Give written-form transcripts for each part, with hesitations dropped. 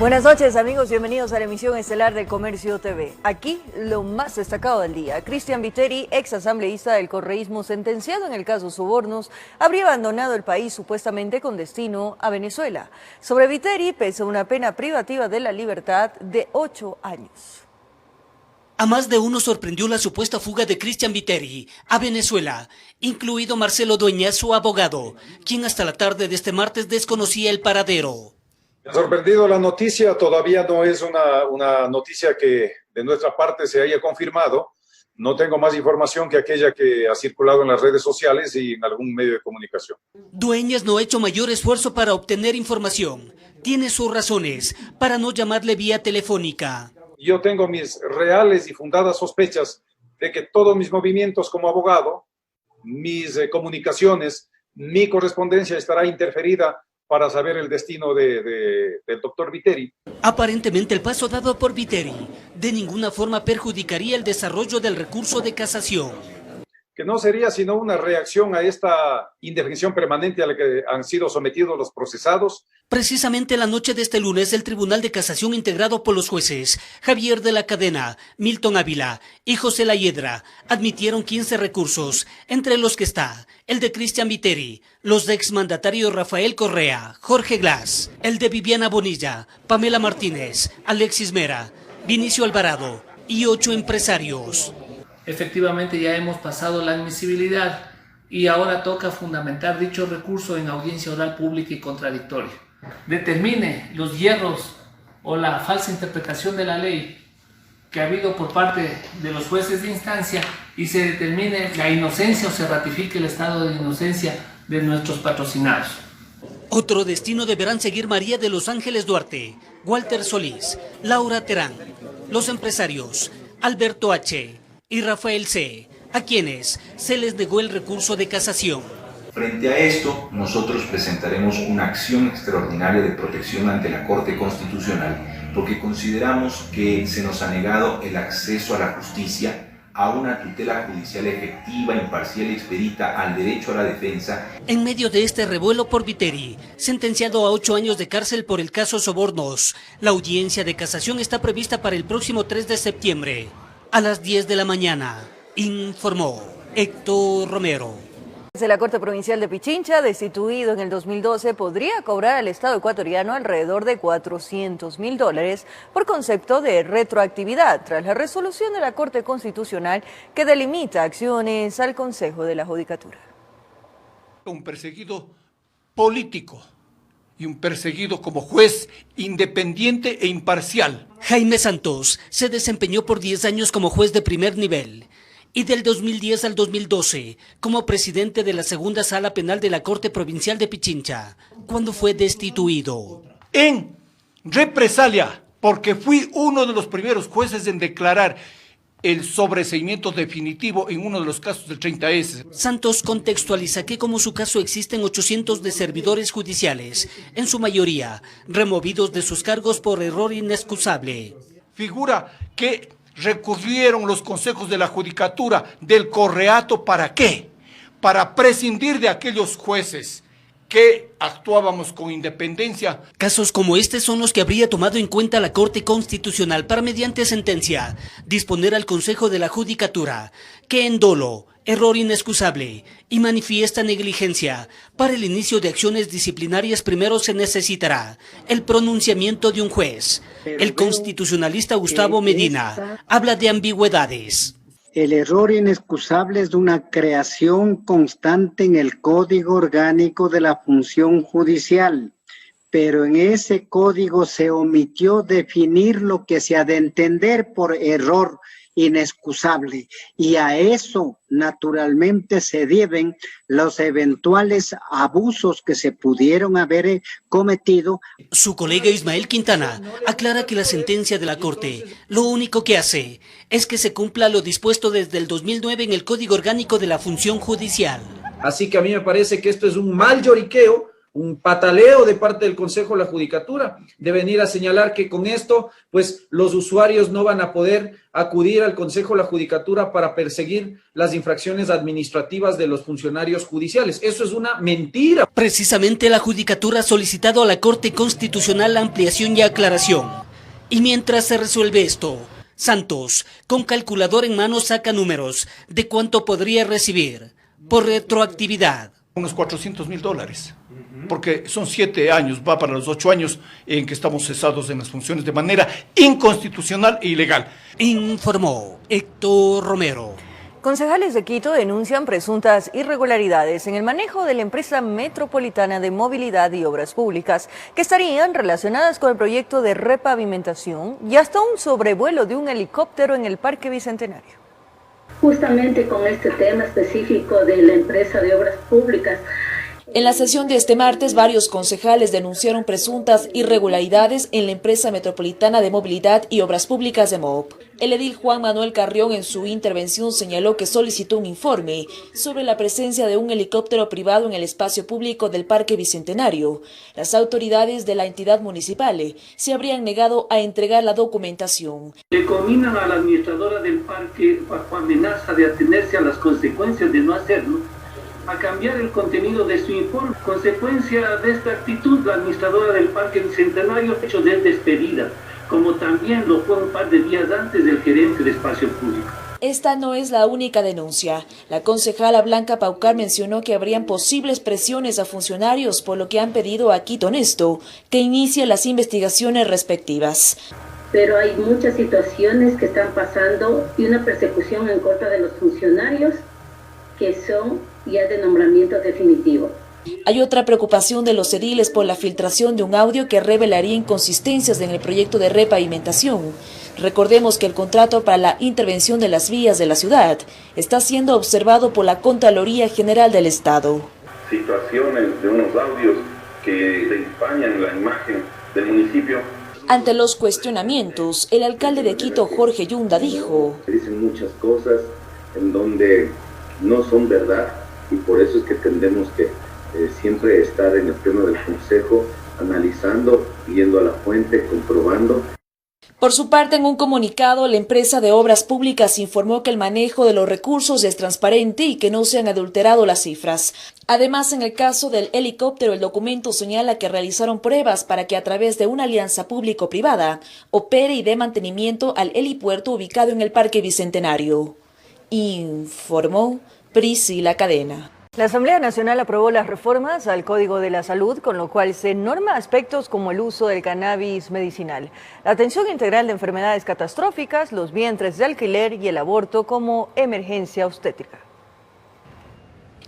Buenas noches amigos, bienvenidos a la emisión estelar de Comercio TV. Aquí lo más destacado del día. Cristian Viteri, ex asambleísta del correísmo sentenciado en el caso Sobornos, habría abandonado el país supuestamente con destino a Venezuela. Sobre Viteri pesa una pena privativa de la libertad de 8 años. A más de uno sorprendió la supuesta fuga de Cristian Viteri a Venezuela, incluido Marcelo Dueñas, su abogado, quien hasta la tarde de este martes desconocía el paradero. Me ha sorprendido la noticia, todavía no es una noticia que de nuestra parte se haya confirmado. No tengo más información que aquella que ha circulado en las redes sociales y en algún medio de comunicación. Dueñas no ha hecho mayor esfuerzo para obtener información. Tiene sus razones para no llamarle vía telefónica. Yo tengo mis reales y fundadas sospechas de que todos mis movimientos como abogado, mis comunicaciones, mi correspondencia estará interferida para saber el destino del doctor Viteri. Aparentemente el paso dado por Viteri de ninguna forma perjudicaría el desarrollo del recurso de casación. Que no sería sino una reacción a esta indefensión permanente a la que han sido sometidos los procesados. Precisamente la noche de este lunes, el Tribunal de Casación, integrado por los jueces Javier de la Cadena, Milton Ávila y José Layedra, admitieron 15 recursos, entre los que está el de Cristian Viteri, los de exmandatarios Rafael Correa, Jorge Glass, el de Viviana Bonilla, Pamela Martínez, Alexis Mera, Vinicio Alvarado y 8 empresarios. Efectivamente ya hemos pasado la admisibilidad y ahora toca fundamentar dicho recurso en audiencia oral pública y contradictoria. Determine los hierros o la falsa interpretación de la ley que ha habido por parte de los jueces de instancia y se determine la inocencia o se ratifique el estado de inocencia de nuestros patrocinados. Otro destino deberán seguir María de los Ángeles Duarte, Walter Solís, Laura Terán, los empresarios Alberto H. y Rafael C., a quienes se les negó el recurso de casación. Frente a esto, nosotros presentaremos una acción extraordinaria de protección ante la Corte Constitucional porque consideramos que se nos ha negado el acceso a la justicia, a una tutela judicial efectiva, imparcial y expedita, al derecho a la defensa. En medio de este revuelo por Viteri, sentenciado a 8 años de cárcel por el caso Sobornos, la audiencia de casación está prevista para el próximo 3 de septiembre, a las 10 de la mañana, informó Héctor Romero. La Corte Provincial de Pichincha, destituido en el 2012, podría cobrar al Estado ecuatoriano alrededor de $400.000 por concepto de retroactividad, tras la resolución de la Corte Constitucional que delimita acciones al Consejo de la Judicatura. Un perseguido político y un perseguido como juez independiente e imparcial. Jaime Santos se desempeñó por 10 años como juez de primer nivel y del 2010 al 2012 como presidente de la Segunda Sala Penal de la Corte Provincial de Pichincha, cuando fue destituido. En represalia, porque fui uno de los primeros jueces en declarar el sobreseimiento definitivo en uno de los casos del 30S. Santos contextualiza que como su caso existen 800 de servidores judiciales, en su mayoría removidos de sus cargos por error inexcusable. Figura que recurrieron los consejos de la judicatura del correato, ¿para qué? Para prescindir de aquellos jueces que actuábamos con independencia. Casos como este son los que habría tomado en cuenta la Corte Constitucional para, mediante sentencia, disponer al Consejo de la Judicatura que en dolo, error inexcusable y manifiesta negligencia para el inicio de acciones disciplinarias primero se necesitará el pronunciamiento de un juez. El constitucionalista Gustavo Medina habla de ambigüedades. El error inexcusable es una creación constante en el Código Orgánico de la Función Judicial, pero en ese código se omitió definir lo que se ha de entender por error inexcusable, y a eso naturalmente se deben los eventuales abusos que se pudieron haber cometido. Su colega Ismael Quintana aclara que la sentencia de la Corte lo único que hace es que se cumpla lo dispuesto desde el 2009 en el Código Orgánico de la Función Judicial. Así que a mí me parece que esto es un mal lloriqueo un pataleo de parte del Consejo de la Judicatura, de venir a señalar que con esto, pues los usuarios no van a poder acudir al Consejo de la Judicatura para perseguir las infracciones administrativas de los funcionarios judiciales. Eso es una mentira. Precisamente la Judicatura ha solicitado a la Corte Constitucional la ampliación y aclaración. Y mientras se resuelve esto, Santos, con calculador en mano, saca números de cuánto podría recibir por retroactividad. Unos $400.000, porque son 7 años, va para los 8 años en que estamos cesados en las funciones de manera inconstitucional e ilegal. Informó Héctor Romero. Concejales de Quito denuncian presuntas irregularidades en el manejo de la empresa metropolitana de movilidad y obras públicas que estarían relacionadas con el proyecto de repavimentación y hasta un sobrevuelo de un helicóptero en el Parque Bicentenario. Justamente con este tema específico de la empresa de obras públicas. En la sesión de este martes, varios concejales denunciaron presuntas irregularidades en la empresa metropolitana de movilidad y obras públicas de MOOP. El edil Juan Manuel Carrión en su intervención señaló que solicitó un informe sobre la presencia de un helicóptero privado en el espacio público del Parque Bicentenario. Las autoridades de la entidad municipal se habrían negado a entregar la documentación. Le combinan a la administradora del parque bajo amenaza de atenerse a las consecuencias de no hacerlo, a cambiar el contenido de su informe. Consecuencia de esta actitud, la administradora del Parque Bicentenario ha hecho de despedida, como también lo fue un par de días antes del gerente de espacio público. Esta no es la única denuncia. La concejala Blanca Paucar mencionó que habrían posibles presiones a funcionarios, por lo que han pedido a Quito Honesto que inicie las investigaciones respectivas. Pero hay muchas situaciones que están pasando y una persecución en contra de los funcionarios que son ya de nombramiento definitivo. Hay otra preocupación de los ediles por la filtración de un audio que revelaría inconsistencias en el proyecto de repavimentación. Recordemos que el contrato para la intervención de las vías de la ciudad está siendo observado por la Contraloría General del Estado. Situaciones de unos audios que empañan la imagen del municipio. Ante los cuestionamientos, el alcalde de Quito, Jorge Yunda, dijo: Se dicen muchas cosas en donde no son verdad y por eso es que tendremos que siempre estar en el pleno del Consejo analizando, yendo a la fuente, comprobando. Por su parte, en un comunicado, la empresa de obras públicas informó que el manejo de los recursos es transparente y que no se han adulterado las cifras. Además, en el caso del helicóptero, el documento señala que realizaron pruebas para que a través de una alianza público-privada opere y dé mantenimiento al helipuerto ubicado en el Parque Bicentenario. Informó Priscila Cadena. La Asamblea Nacional aprobó las reformas al Código de la Salud, con lo cual se norma aspectos como el uso del cannabis medicinal, la atención integral de enfermedades catastróficas, los vientres de alquiler y el aborto como emergencia obstétrica.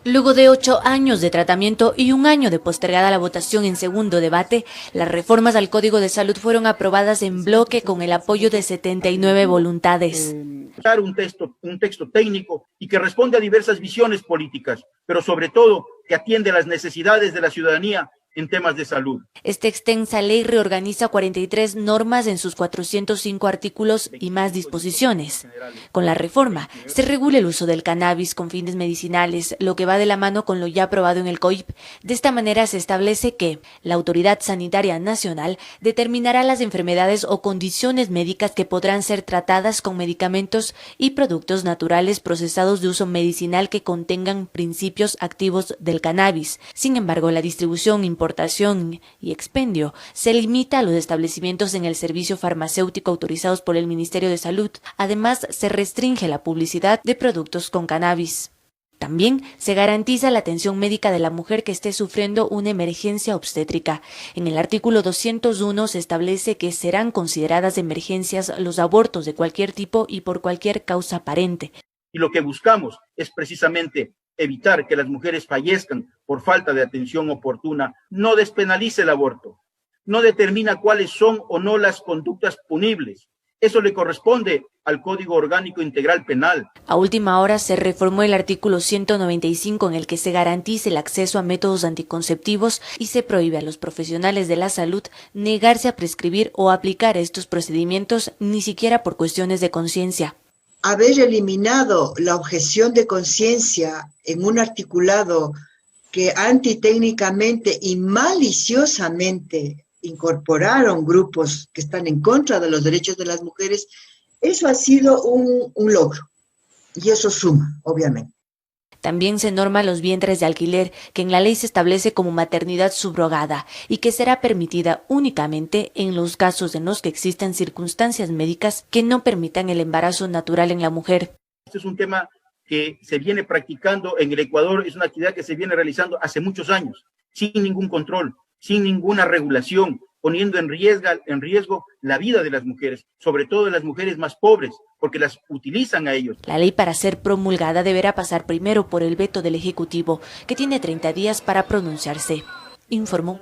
Luego de 8 años de tratamiento y 1 año de postergada la votación en segundo debate, las reformas al Código de Salud fueron aprobadas en bloque con el apoyo de 79 voluntades. Un texto técnico y que responde a diversas visiones políticas, pero sobre todo que atiende a las necesidades de la ciudadanía en temas de salud. Esta extensa ley reorganiza 43 normas en sus 405 artículos y más disposiciones. Con la reforma, se regula el uso del cannabis con fines medicinales, lo que va de la mano con lo ya aprobado en el COIP. De esta manera se establece que la Autoridad Sanitaria Nacional determinará las enfermedades o condiciones médicas que podrán ser tratadas con medicamentos y productos naturales procesados de uso medicinal que contengan principios activos del cannabis. Sin embargo, la distribución, importación y expendio se limita a los establecimientos en el servicio farmacéutico autorizados por el Ministerio de Salud. Además, se restringe la publicidad de productos con cannabis. También se garantiza la atención médica de la mujer que esté sufriendo una emergencia obstétrica. En el artículo 201 se establece que serán consideradas emergencias los abortos de cualquier tipo y por cualquier causa aparente. Y lo que buscamos es precisamente evitar que las mujeres fallezcan por falta de atención oportuna. No despenaliza el aborto, no determina cuáles son o no las conductas punibles. Eso le corresponde al Código Orgánico Integral Penal. A última hora se reformó el artículo 195 en el que se garantice el acceso a métodos anticonceptivos y se prohíbe a los profesionales de la salud negarse a prescribir o aplicar estos procedimientos ni siquiera por cuestiones de conciencia. Haber eliminado la objeción de conciencia en un articulado que antitécnicamente y maliciosamente incorporaron grupos que están en contra de los derechos de las mujeres, eso ha sido un logro. Y eso suma, obviamente. También se norman los vientres de alquiler, que en la ley se establece como maternidad subrogada y que será permitida únicamente en los casos en los que existan circunstancias médicas que no permitan el embarazo natural en la mujer. Este es un tema que se viene practicando en el Ecuador, es una actividad que se viene realizando hace muchos años, sin ningún control, sin ninguna regulación, poniendo en riesgo la vida de las mujeres, sobre todo de las mujeres más pobres, porque las utilizan a ellos. La ley, para ser promulgada, deberá pasar primero por el veto del Ejecutivo, que tiene 30 días para pronunciarse, informó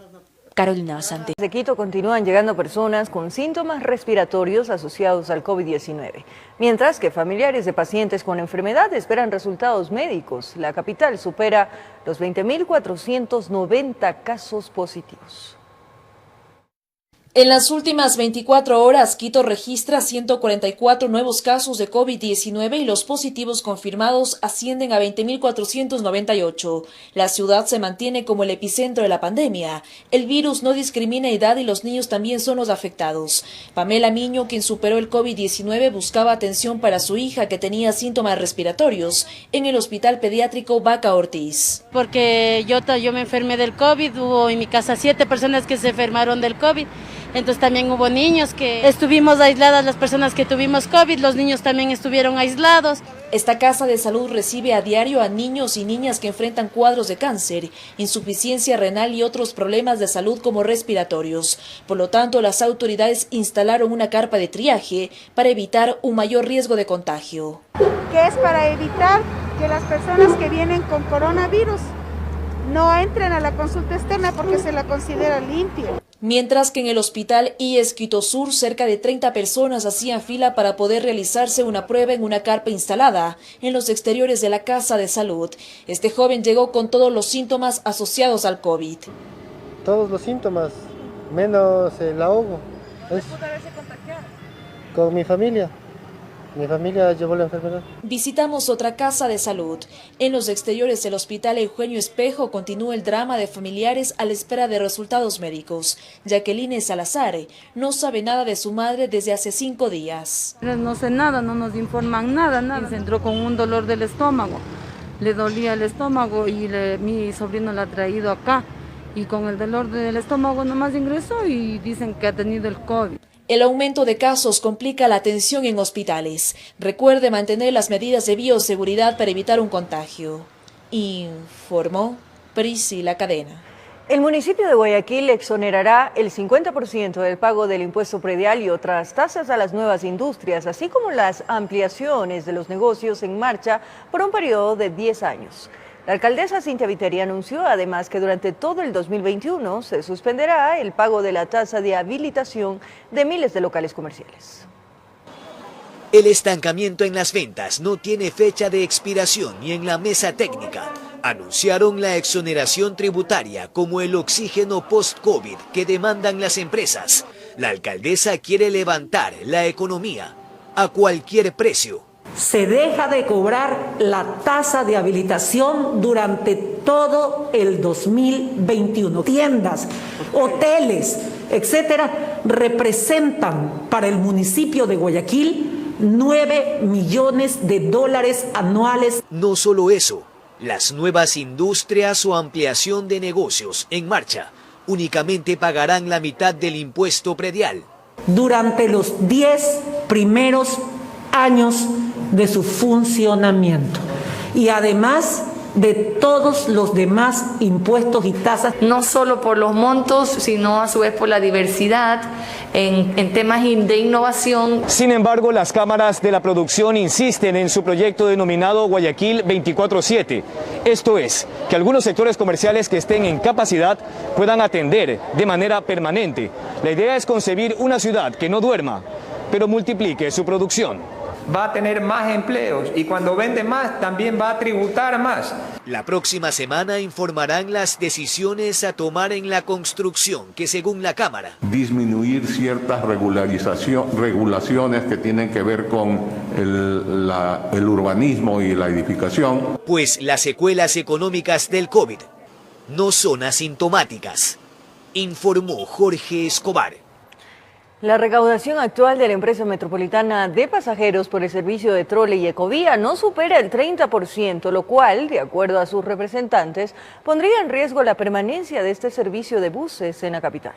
Carolina Basante. De Quito continúan llegando personas con síntomas respiratorios asociados al COVID-19, mientras que familiares de pacientes con enfermedad esperan resultados médicos. La capital supera los 20.490 casos positivos. En las últimas 24 horas, Quito registra 144 nuevos casos de COVID-19 y los positivos confirmados ascienden a 20.498. La ciudad se mantiene como el epicentro de la pandemia. El virus no discrimina edad y los niños también son los afectados. Pamela Miño, quien superó el COVID-19, buscaba atención para su hija que tenía síntomas respiratorios en el Hospital Pediátrico Vaca Ortiz. Porque yo me enfermé del COVID, hubo en mi casa 7 personas que se enfermaron del COVID. Entonces también hubo niños que estuvimos aisladas, las personas que tuvimos COVID, los niños también estuvieron aislados. Esta casa de salud recibe a diario a niños y niñas que enfrentan cuadros de cáncer, insuficiencia renal y otros problemas de salud como respiratorios. Por lo tanto, las autoridades instalaron una carpa de triaje para evitar un mayor riesgo de contagio. Que es para evitar que las personas que vienen con coronavirus no entren a la consulta externa porque se la considera limpia. Mientras que en el hospital IES Quito Sur, cerca de 30 personas hacían fila para poder realizarse una prueba en una carpa instalada en los exteriores de la casa de salud. Este joven llegó con todos los síntomas asociados al COVID. Todos los síntomas, menos el ahogo. ¿Pudo haberse contagiado? Con mi familia. Mi familia llevó la enfermedad. Visitamos otra casa de salud. En los exteriores del Hospital Eugenio Espejo continúa el drama de familiares a la espera de resultados médicos. Jacqueline Salazar no sabe nada de su madre desde hace 5 días. No sé nada, no nos informan nada. Se entró con un dolor del estómago. Le dolía el estómago y mi sobrino la ha traído acá. Y con el dolor del estómago nomás ingresó y dicen que ha tenido el COVID. El aumento de casos complica la atención en hospitales. Recuerde mantener las medidas de bioseguridad para evitar un contagio. Informó Priscila Cadena. El municipio de Guayaquil exonerará el 50% del pago del impuesto predial y otras tasas a las nuevas industrias, así como las ampliaciones de los negocios en marcha por un periodo de 10 años. La alcaldesa Cintia Viteri anunció además que durante todo el 2021 se suspenderá el pago de la tasa de habilitación de miles de locales comerciales. El estancamiento en las ventas no tiene fecha de expiración y en la mesa técnica anunciaron la exoneración tributaria como el oxígeno post-COVID que demandan las empresas. La alcaldesa quiere levantar la economía a cualquier precio. Se deja de cobrar la tasa de habilitación durante todo el 2021. Tiendas, hoteles, etcétera, representan para el municipio de Guayaquil 9 millones de dólares anuales. No solo eso, las nuevas industrias o ampliación de negocios en marcha únicamente pagarán la mitad del impuesto predial. Durante los 10 primeros años de su funcionamiento y además de todos los demás impuestos y tasas. No solo por los montos, sino a su vez por la diversidad en temas de innovación. Sin embargo, las cámaras de la producción insisten en su proyecto denominado Guayaquil 24/7. Esto es, que algunos sectores comerciales que estén en capacidad puedan atender de manera permanente. La idea es concebir una ciudad que no duerma, pero multiplique su producción. Va a tener más empleos y cuando vende más también va a tributar más. La próxima semana informarán las decisiones a tomar en la construcción que, según la Cámara, disminuir ciertas regulaciones que tienen que ver con el urbanismo y la edificación. Pues las secuelas económicas del COVID no son asintomáticas, informó Jorge Escobar. La recaudación actual de la empresa metropolitana de pasajeros por el servicio de trole y ecovía no supera el 30%, lo cual, de acuerdo a sus representantes, pondría en riesgo la permanencia de este servicio de buses en la capital.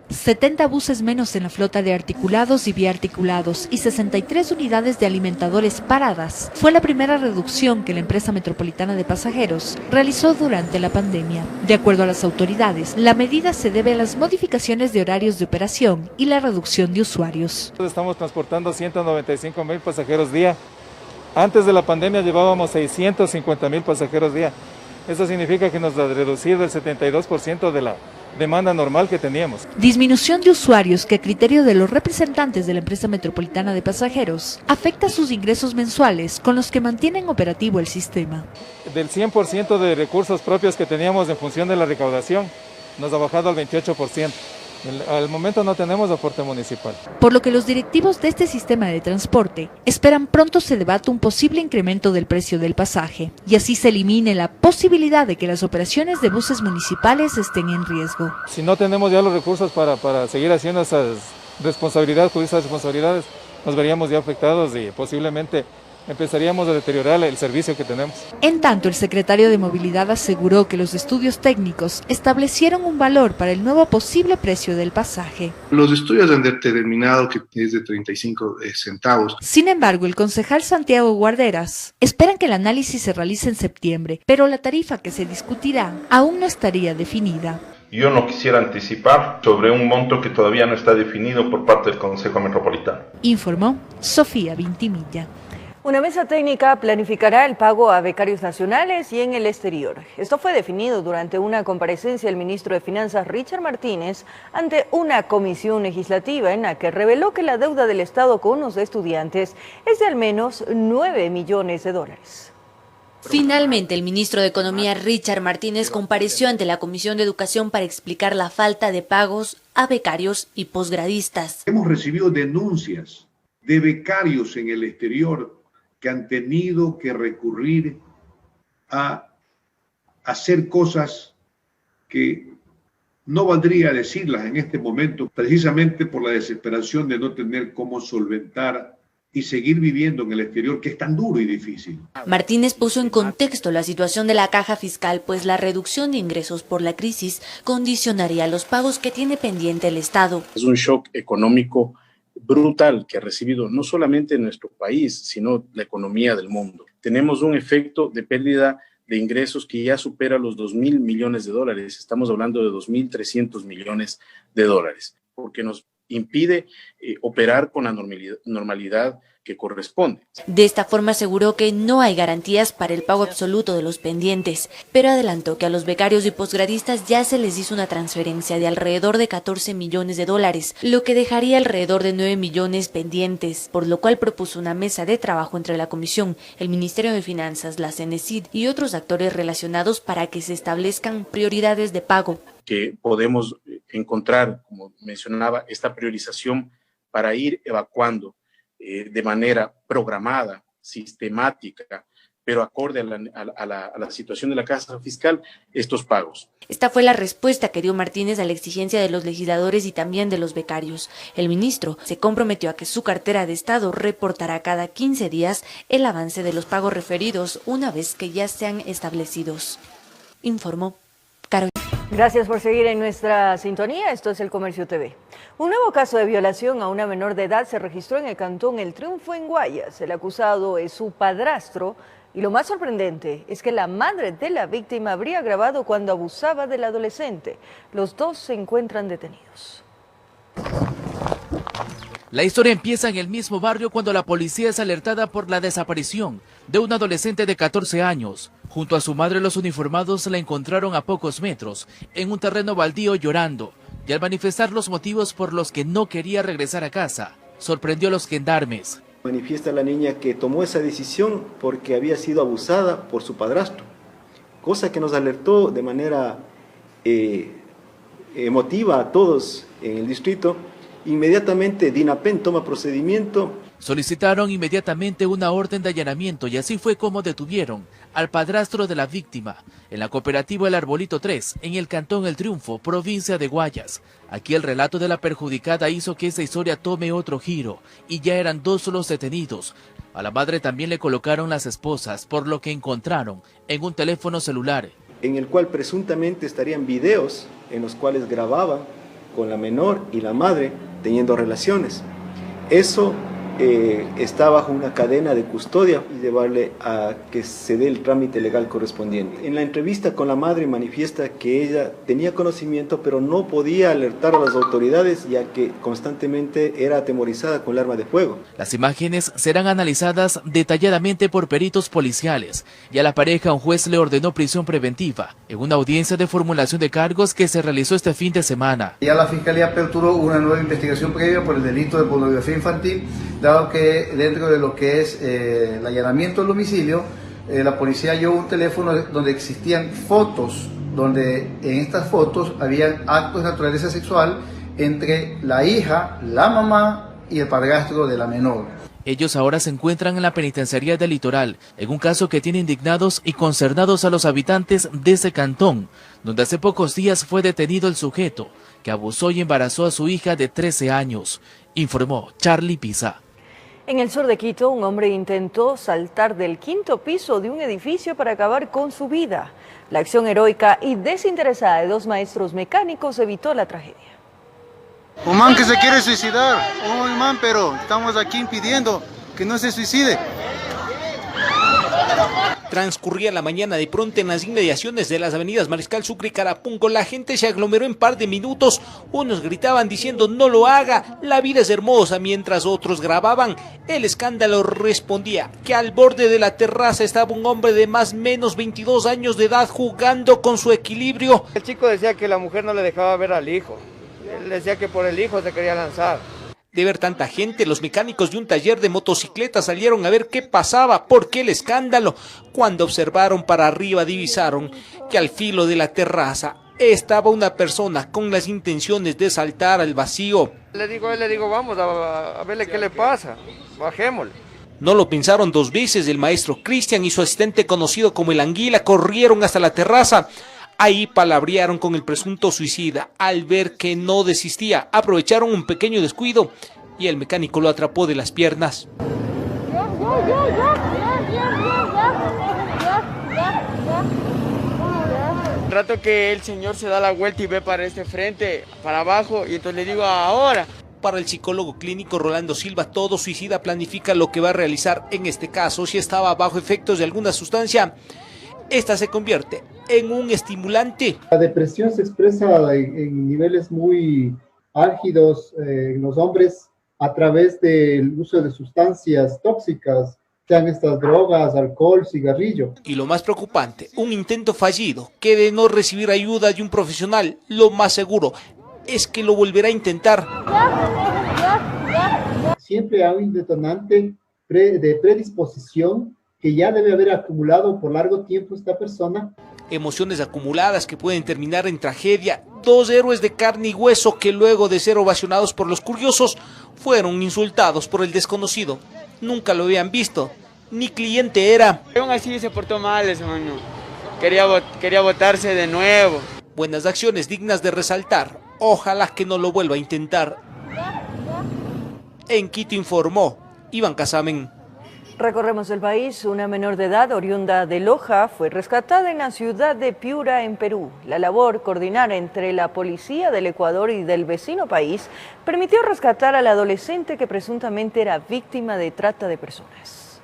70 buses menos en la flota de articulados y biarticulados y 63 unidades de alimentadores paradas fue la primera reducción que la empresa metropolitana de pasajeros realizó durante la pandemia. De acuerdo a las autoridades, la medida se debe a las modificaciones de horarios de operación y la reducción de usuarios. Estamos transportando 195.000 pasajeros día. Antes de la pandemia llevábamos 650.000 pasajeros día. Eso significa que nos ha reducido el 72% de la demanda normal que teníamos. Disminución de usuarios que a criterio de los representantes de la empresa metropolitana de pasajeros afecta sus ingresos mensuales con los que mantienen operativo el sistema. Del 100% de recursos propios que teníamos en función de la recaudación, nos ha bajado al 28%. Al momento no tenemos aporte municipal. Por lo que los directivos de este sistema de transporte esperan pronto se debata un posible incremento del precio del pasaje y así se elimine la posibilidad de que las operaciones de buses municipales estén en riesgo. Si no tenemos ya los recursos para seguir haciendo esas responsabilidades, nos veríamos ya afectados y posiblemente empezaríamos a deteriorar el servicio que tenemos. En tanto, el secretario de Movilidad aseguró que los estudios técnicos establecieron un valor para el nuevo posible precio del pasaje. Los estudios han determinado que es de 35 centavos. Sin embargo, el concejal Santiago Guarderas esperan que el análisis se realice en septiembre, pero la tarifa que se discutirá aún no estaría definida. Yo no quisiera anticipar sobre un monto que todavía no está definido por parte del Consejo Metropolitano. Informó Sofía Vintimilla. Una mesa técnica planificará el pago a becarios nacionales y en el exterior. Esto fue definido durante una comparecencia del ministro de Finanzas Richard Martínez ante una comisión legislativa en la que reveló que la deuda del Estado con los estudiantes es de al menos 9 millones de dólares. Finalmente, el ministro de Economía Richard Martínez compareció ante la Comisión de Educación para explicar la falta de pagos a becarios y posgradistas. Hemos recibido denuncias de becarios en el exterior que han tenido que recurrir a hacer cosas que no valdría decirlas en este momento, precisamente por la desesperación de no tener cómo solventar y seguir viviendo en el exterior, que es tan duro y difícil. Martínez puso en contexto la situación de la caja fiscal, pues la reducción de ingresos por la crisis condicionaría los pagos que tiene pendiente el Estado. Es un shock económico brutal que ha recibido no solamente nuestro país, sino la economía del mundo. Tenemos un efecto de pérdida de ingresos que ya supera los 2.000 millones de dólares. Estamos hablando de 2.300 millones de dólares, porque nos impide operar con la normalidad que corresponde. De esta forma aseguró que no hay garantías para el pago absoluto de los pendientes, pero adelantó que a los becarios y posgradistas ya se les hizo una transferencia de alrededor de 14 millones de dólares, lo que dejaría alrededor de 9 millones pendientes, por lo cual propuso una mesa de trabajo entre la Comisión, el Ministerio de Finanzas, la CENESID y otros actores relacionados para que se establezcan prioridades de pago. Que podemos encontrar, como mencionaba, esta priorización para ir evacuando de manera programada, sistemática, pero acorde a la situación de la casa fiscal, estos pagos. Esta fue la respuesta que dio Martínez a la exigencia de los legisladores y también de los becarios. El ministro se comprometió a que su cartera de Estado reportará cada 15 días el avance de los pagos referidos una vez que ya sean establecidos. Informó Carolina. Gracias por seguir en nuestra sintonía. Esto es El Comercio TV. Un nuevo caso de violación a una menor de edad se registró en el cantón El Triunfo en Guayas. El acusado es su padrastro y lo más sorprendente es que la madre de la víctima habría grabado cuando abusaba del adolescente. Los dos se encuentran detenidos. La historia empieza en el mismo barrio cuando la policía es alertada por la desaparición de un adolescente de 14 años. Junto a su madre, los uniformados la encontraron a pocos metros, en un terreno baldío llorando, y al manifestar los motivos por los que no quería regresar a casa, sorprendió a los gendarmes. Manifiesta la niña que tomó esa decisión porque había sido abusada por su padrastro, cosa que nos alertó de manera emotiva a todos en el distrito. Inmediatamente DINAPEN toma procedimiento Solicitaron inmediatamente una orden de allanamiento y así fue como detuvieron al padrastro de la víctima en la cooperativa El Arbolito 3, en el cantón El Triunfo, provincia de Guayas. Aquí el relato de la perjudicada hizo que esta historia tome otro giro y ya eran 2 los detenidos. A la madre también le colocaron las esposas, por lo que encontraron en un teléfono celular, en el cual presuntamente estarían videos en los cuales grababan con la menor y la madre teniendo relaciones. Eso está bajo una cadena de custodia y llevarle a que se dé el trámite legal correspondiente. En la entrevista con la madre manifiesta que ella tenía conocimiento pero no podía alertar a las autoridades ya que constantemente era atemorizada con el arma de fuego. Las imágenes serán analizadas detalladamente por peritos policiales y a la pareja un juez le ordenó prisión preventiva en una audiencia de formulación de cargos que se realizó este fin de semana. Ya la Fiscalía aperturó una nueva investigación previa por el delito de pornografía infantil, dado que dentro de lo que es el allanamiento del domicilio, la policía halló un teléfono donde existían fotos, donde en estas fotos habían actos de naturaleza sexual entre la hija, la mamá y el padrastro de la menor. Ellos ahora se encuentran en la penitenciaría del Litoral, en un caso que tiene indignados y consternados a los habitantes de ese cantón, donde hace pocos días fue detenido el sujeto que abusó y embarazó a su hija de 13 años, informó Charlie Pisa. En el sur de Quito, un hombre intentó saltar del 5º piso de un edificio para acabar con su vida. La acción heroica y desinteresada de 2 maestros mecánicos evitó la tragedia. Un man que se quiere suicidar, un man, pero estamos aquí impidiendo que no se suicide. Transcurría la mañana de pronto en las inmediaciones de las avenidas Mariscal Sucre y Carapunco. La gente se aglomeró en par de minutos. Unos gritaban diciendo no lo haga, la vida es hermosa, mientras otros grababan. El escándalo respondía que al borde de la terraza estaba un hombre de más o menos 22 años de edad jugando con su equilibrio. El chico decía que la mujer no le dejaba ver al hijo. Él decía que por el hijo se quería lanzar. De ver tanta gente, los mecánicos de un taller de motocicletas salieron a ver qué pasaba, por qué el escándalo. Cuando observaron para arriba divisaron que al filo de la terraza estaba una persona con las intenciones de saltar al vacío. Le digo, vamos a verle qué le pasa, bajémosle. No lo pensaron 2 veces, el maestro Cristian y su asistente conocido como el Anguila corrieron hasta la terraza. Ahí palabrearon con el presunto suicida. Al ver que no desistía, aprovecharon un pequeño descuido y el mecánico lo atrapó de las piernas. Un rato que el señor se da la vuelta y ve para este frente, para abajo, y entonces le digo ahora. Para el psicólogo clínico Rolando Silva, todo suicida planifica lo que va a realizar. En este caso, si estaba bajo efectos de alguna sustancia, esta se convierte en un estimulante. La depresión se expresa en niveles muy álgidos en los hombres a través del uso de sustancias tóxicas, sean estas drogas, alcohol, cigarrillo. Y lo más preocupante, un intento fallido, que de no recibir ayuda de un profesional, lo más seguro es que lo volverá a intentar. Siempre hay un detonante de predisposición que ya debe haber acumulado por largo tiempo esta persona. Emociones acumuladas que pueden terminar en tragedia. 2 héroes de carne y hueso que luego de ser ovacionados por los curiosos, fueron insultados por el desconocido. Nunca lo habían visto, ni cliente era. Aún así se portó mal ese man, quería botarse de nuevo. Buenas acciones dignas de resaltar. Ojalá que no lo vuelva a intentar. En Quito informó Iván Casamen. Recorremos el país. Una menor de edad oriunda de Loja fue rescatada en la ciudad de Piura, en Perú. La labor coordinar entre la policía del Ecuador y del vecino país permitió rescatar al adolescente que presuntamente era víctima de trata de personas.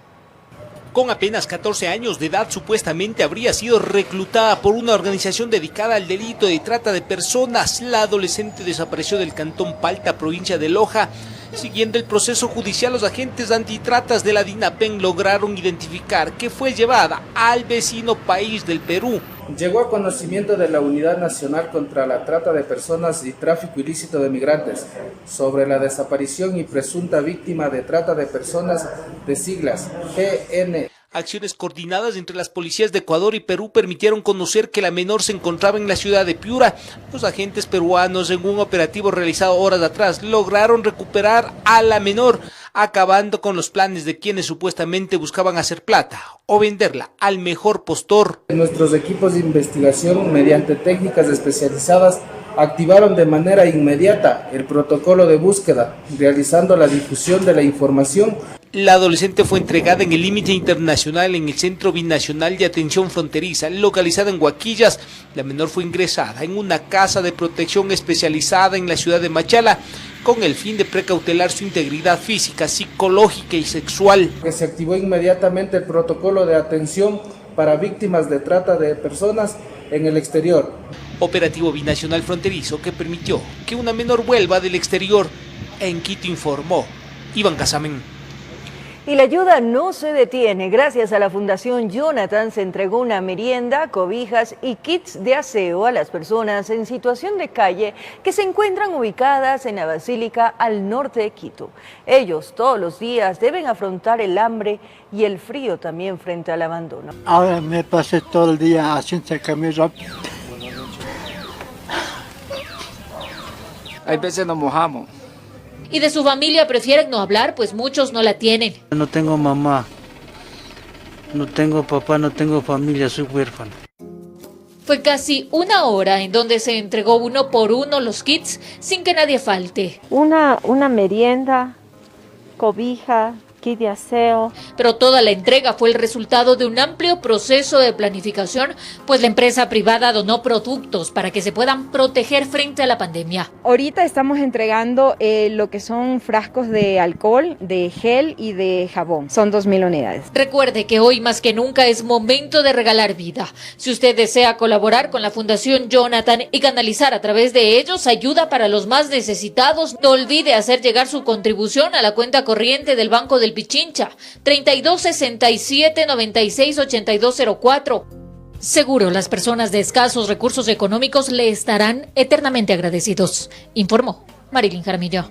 Con apenas 14 años de edad, supuestamente habría sido reclutada por una organización dedicada al delito de trata de personas. La adolescente desapareció del cantón Palta, provincia de Loja. Siguiendo el proceso judicial, los agentes antitratas de la DINAPEN lograron identificar que fue llevada al vecino país del Perú. Llegó a conocimiento de la Unidad Nacional contra la Trata de Personas y Tráfico Ilícito de Migrantes sobre la desaparición y presunta víctima de trata de personas, de siglas GN. Acciones coordinadas entre las policías de Ecuador y Perú permitieron conocer que la menor se encontraba en la ciudad de Piura. Los agentes peruanos, en un operativo realizado horas atrás, lograron recuperar a la menor. acabando con los planes de quienes supuestamente buscaban hacer plata o venderla al mejor postor. Nuestros equipos de investigación, mediante técnicas especializadas, activaron de manera inmediata el protocolo de búsqueda, realizando la difusión de la información. La adolescente fue entregada en el límite internacional en el Centro Binacional de Atención Fronteriza, localizada en Huaquillas. La menor fue ingresada en una casa de protección especializada en la ciudad de Machala, con el fin de precautelar su integridad física, psicológica y sexual. Se activó inmediatamente el protocolo de atención para víctimas de trata de personas en el exterior. Operativo binacional fronterizo que permitió que una menor vuelva del exterior. En Quito informó Iván Casamen. Y la ayuda no se detiene. Gracias a la Fundación Jonathan se entregó una merienda, cobijas y kits de aseo a las personas en situación de calle que se encuentran ubicadas en la Basílica al norte de Quito. Ellos todos los días deben afrontar el hambre y el frío también frente al abandono. Ahora me pasé todo el día haciendo camisa. Hay veces nos mojamos. Y de su familia prefieren no hablar, pues muchos no la tienen. No tengo mamá, no tengo papá, no tengo familia, soy huérfano. Fue casi una hora en donde se entregó uno por uno los kits sin que nadie falte. Una merienda, cobija, kit de aseo. Pero toda la entrega fue el resultado de un amplio proceso de planificación, pues la empresa privada donó productos para que se puedan proteger frente a la pandemia. Ahorita estamos entregando lo que son frascos de alcohol, de gel y de jabón. Son 2.000 unidades. Recuerde que hoy más que nunca es momento de regalar vida. Si usted desea colaborar con la Fundación Jonathan y canalizar a través de ellos ayuda para los más necesitados, no olvide hacer llegar su contribución a la cuenta corriente del Banco del Pichincha, 3267968204. Seguro las personas de escasos recursos económicos le estarán eternamente agradecidos, informó Marilyn Jaramillo.